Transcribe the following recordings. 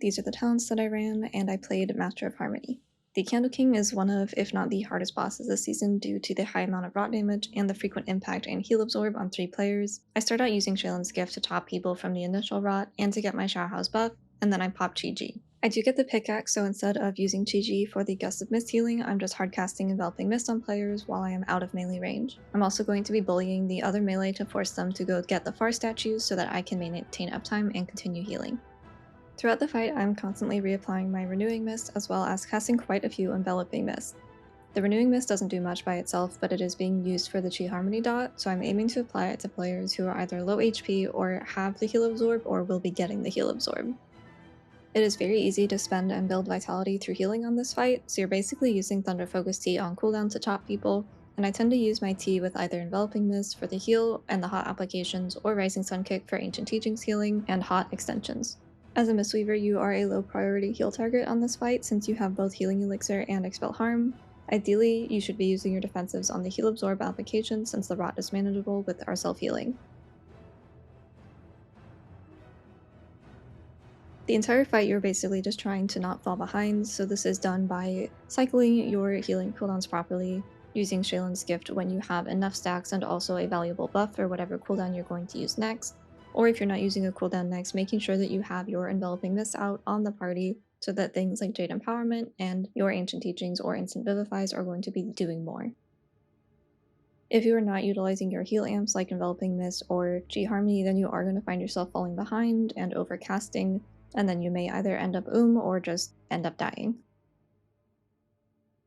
These are the talents that I ran, and I played Master of Harmony. The Candle King is one of, if not the hardest bosses this season due to the high amount of rot damage and the frequent impact and heal absorb on 3 players. I start out using Shaylin's Gift to top people from the initial rot and to get my Shower House buff, and then I pop Chi-Ji. I do get the pickaxe, so instead of using Chi-Ji for the Gust of Mist healing, I'm just hardcasting Enveloping Mist on players while I am out of melee range. I'm also going to be bullying the other melee to force them to go get the Far statues so that I can maintain uptime and continue healing. Throughout the fight, I'm constantly reapplying my Renewing Mist as well as casting quite a few Enveloping Mists. The Renewing Mist doesn't do much by itself, but it is being used for the Chi Harmony dot, so I'm aiming to apply it to players who are either low HP or have the heal absorb or will be getting the heal absorb. It is very easy to spend and build vitality through healing on this fight, so you're basically using Thunder Focus Tea on cooldown to top people, and I tend to use my tea with either Enveloping Mist for the heal and the hot applications, or Rising Sun Kick for Ancient Teachings healing and hot extensions. As a Mistweaver, you are a low priority heal target on this fight since you have both Healing Elixir and Expel Harm. Ideally, you should be using your defensives on the Heal Absorb application since the rot is manageable with our self-healing. The entire fight you're basically just trying to not fall behind, so this is done by cycling your healing cooldowns properly, using Shaylin's Gift when you have enough stacks and also a valuable buff for whatever cooldown you're going to use next, or if you're not using a cooldown next, making sure that you have your Enveloping Mist out on the party so that things like Jade Empowerment and your Ancient Teachings or Instant Vivifies are going to be doing more. If you are not utilizing your heal amps like Enveloping Mist or Chi Harmony, then you are going to find yourself falling behind and overcasting, and then you may either end up or just end up dying.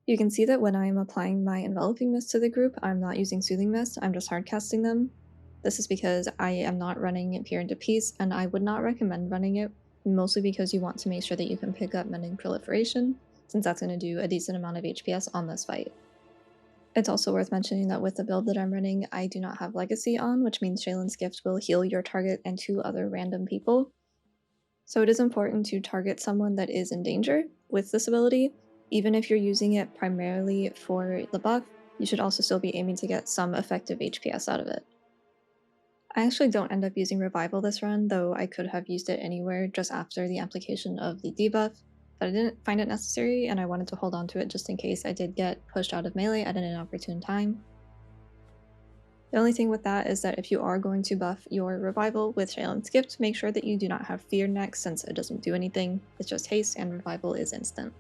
You can see that when I am applying my Enveloping Mist to the group, I'm not using Soothing Mist, I'm just hardcasting them. This is because I am not running Peer into Peace, and I would not recommend running it, mostly because you want to make sure that you can pick up Mending Proliferation, since that's going to do a decent amount of HPS on this fight. It's also worth mentioning that with the build that I'm running, I do not have Legacy on, which means Shaylin's Gift will heal your target and 2 other random people. So it is important to target someone that is in danger with this ability. Even if you're using it primarily for the buff, you should also still be aiming to get some effective HPS out of it. I actually don't end up using Revival this run, though I could have used it anywhere just after the application of the debuff, but I didn't find it necessary and I wanted to hold on to it just in case I did get pushed out of melee at an inopportune time. The only thing with that is that if you are going to buff your Revival with Shaylin's Gift, make sure that you do not have Fear next since it doesn't do anything, it's just haste and Revival is instant.